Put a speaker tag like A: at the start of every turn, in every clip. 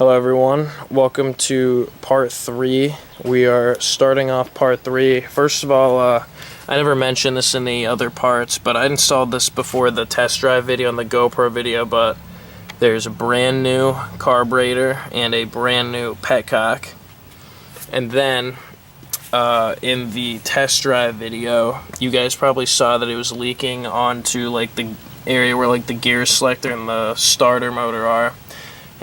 A: Hello everyone, welcome to part 3. We are starting off part 3. First of all, I never mentioned this in the other parts, but I installed this before the test drive video and the GoPro video, but there's a brand new carburetor and a brand new petcock. And then in the test drive video, you guys probably saw that it was leaking onto like the area where like the gear selector and the starter motor are.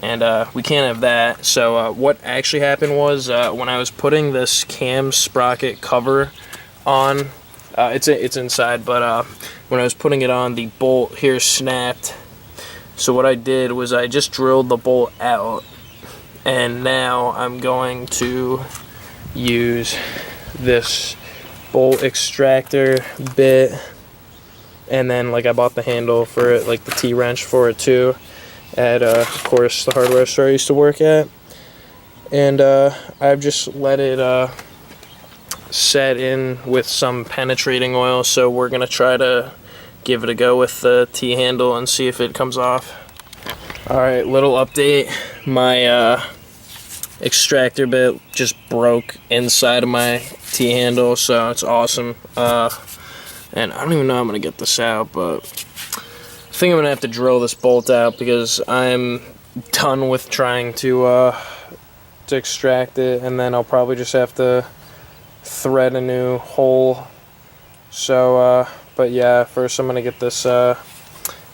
A: And we can't have that. So what actually happened was when I was putting this cam sprocket cover on, it's inside, but when I was putting it on, the bolt here snapped. So what I did was I just drilled the bolt out, and now I'm going to use this bolt extractor bit, and then like I bought the handle for it, like the T-wrench for it too, at of course the hardware store I used to work at, and I've just let it set in with some penetrating oil. So we're gonna try to give it a go with the T-handle and see if it comes off. Alright, little update. My extractor bit just broke inside of my T-handle, so it's awesome. And I don't even know how I'm gonna get this out, but I think I'm gonna have to drill this bolt out because I'm done with trying to extract it, and then I'll probably just have to thread a new hole. So but yeah, first I'm gonna get this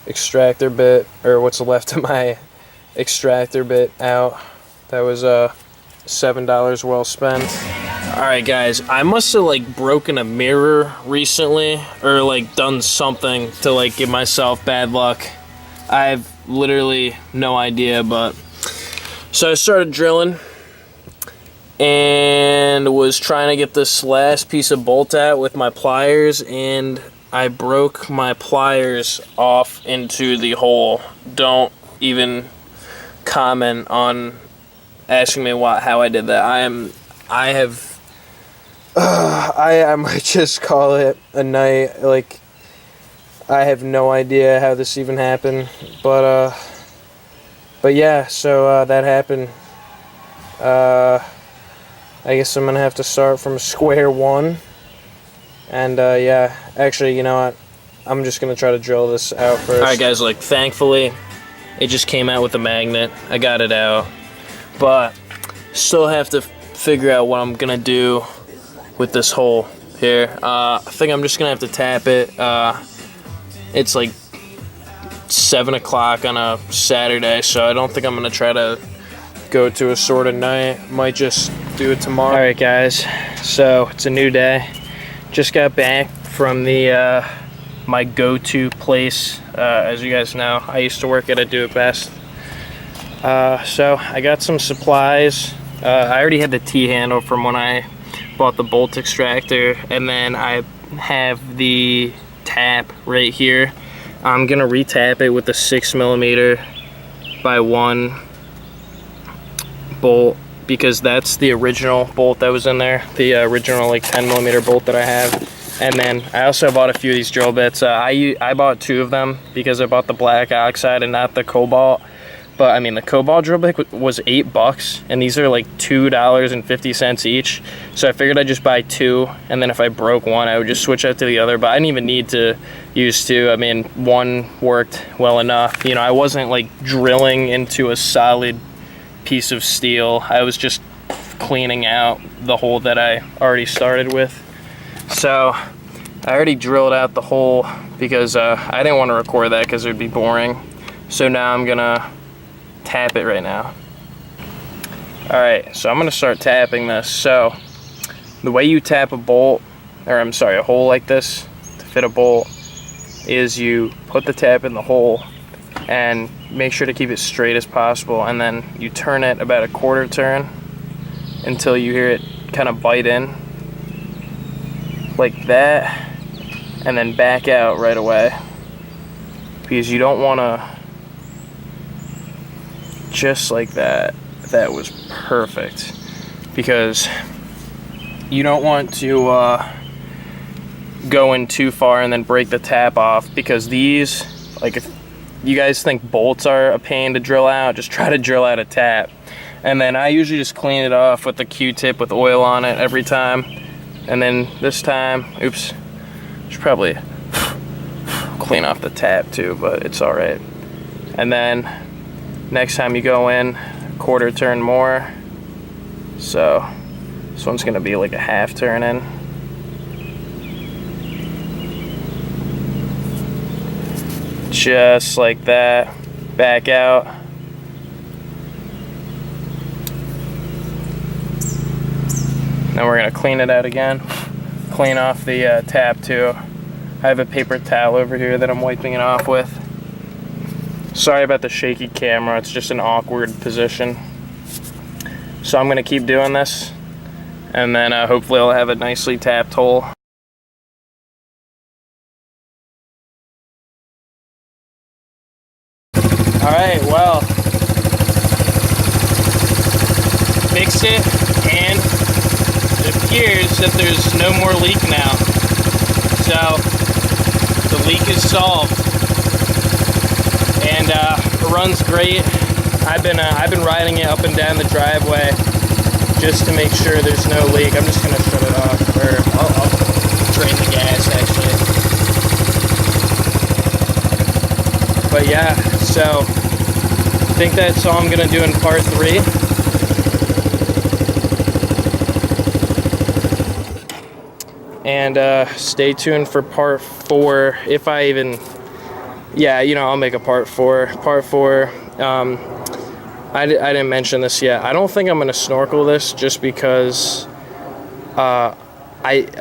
A: extractor bit, or what's left of my extractor bit, out. That was $7 well spent. Alright guys, I must have like broken a mirror recently, or like done something to like give myself bad luck. I have literally no idea, but so I started drilling and was trying to get this last piece of bolt out with my pliers, and I broke my pliers off into the hole. Don't even comment on asking me how I did that. I might just call it a night. Like, I have no idea how this even happened, but yeah, so that happened. I guess I'm gonna have to start from square one, and yeah, actually, you know what, I'm just gonna try to drill this out first. Alright guys, like, thankfully it just came out with a magnet. I got it out, but still have to figure out what I'm gonna do with this hole here. I think I'm just gonna have to tap it. It's like 7 o'clock on a Saturday, so I don't think I'm gonna try to go to a sort of night. Might just do it tomorrow. Alright guys, so it's a new day. Just got back from the my go-to place. As you guys know, I used to work at a Do It Best. So I got some supplies. I already had the T-handle from when I bought the bolt extractor, and then I have the tap right here. I'm gonna retap it with a 6mm by 1 bolt, because that's the original bolt that was in there, the original like 10mm bolt that I have. And then I also bought a few of these drill bits. I bought 2 of them because I bought the black oxide and not the cobalt. But I mean, the cobalt drill bit was $8, and these are like $2.50 each. So I figured I'd just buy 2, and then if I broke one, I would just switch out to the other. But I didn't even need to use 2. I mean, 1 worked well enough. You know, I wasn't like drilling into a solid piece of steel. I was just cleaning out the hole that I already started with. So I already drilled out the hole because I didn't want to record that because it would be boring. So now I'm gonna tap it right now. Alright, so I'm gonna start tapping this. So the way you tap a bolt, or I'm sorry, a hole like this to fit a bolt, is you put the tap in the hole and make sure to keep it straight as possible, and then you turn it about a quarter turn until you hear it kind of bite in like that, and then back out right away, because you don't want to just like that. That was perfect, because you don't want to go in too far and then break the tap off, because these, like, if you guys think bolts are a pain to drill out, just try to drill out a tap. And then I usually just clean it off with a Q-tip with oil on it every time. And then this time, oops, should probably clean off the tap too, but it's all right. And then next time you go in, quarter turn more. So this one's gonna be like a half turn in. Just like that, back out. Now we're gonna clean it out again. Clean off the tap too. I have a paper towel over here that I'm wiping it off with. Sorry about the shaky camera, it's just an awkward position. So I'm gonna keep doing this, and then hopefully I'll have a nicely tapped hole. Alright, well, fixed it, and it appears that there's no more leak now. So the leak is solved, and it runs great. I've been riding it up and down the driveway just to make sure there's no leak. I'm just gonna shut it off, or I'll drain the gas actually. But yeah, so I think that's all I'm gonna do in part 3. And stay tuned for part 4, if I even, yeah, you know, I'll make a part 4. Part 4, I didn't mention this yet. I don't think I'm gonna snorkel this just because a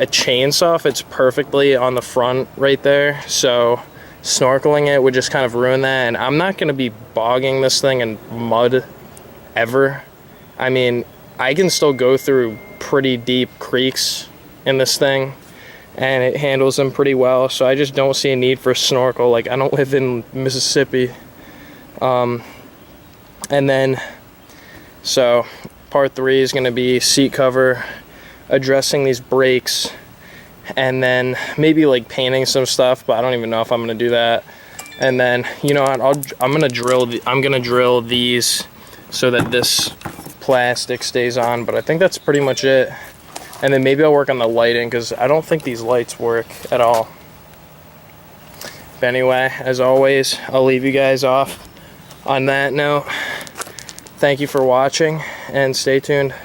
A: chainsaw fits perfectly on the front right there. So snorkeling it would just kind of ruin that, and I'm not gonna be bogging this thing in mud ever. I mean, I can still go through pretty deep creeks in this thing, and it handles them pretty well, so I just don't see a need for a snorkel. Like, I don't live in Mississippi. And then, so part 3 is going to be seat cover, addressing these brakes, and then maybe like painting some stuff, but I don't even know if I'm going to do that. And then, you know what, I'm going to drill these so that this plastic stays on, but I think that's pretty much it. And then maybe I'll work on the lighting, because I don't think these lights work at all. But anyway, as always, I'll leave you guys off on that note. Thank you for watching, and stay tuned.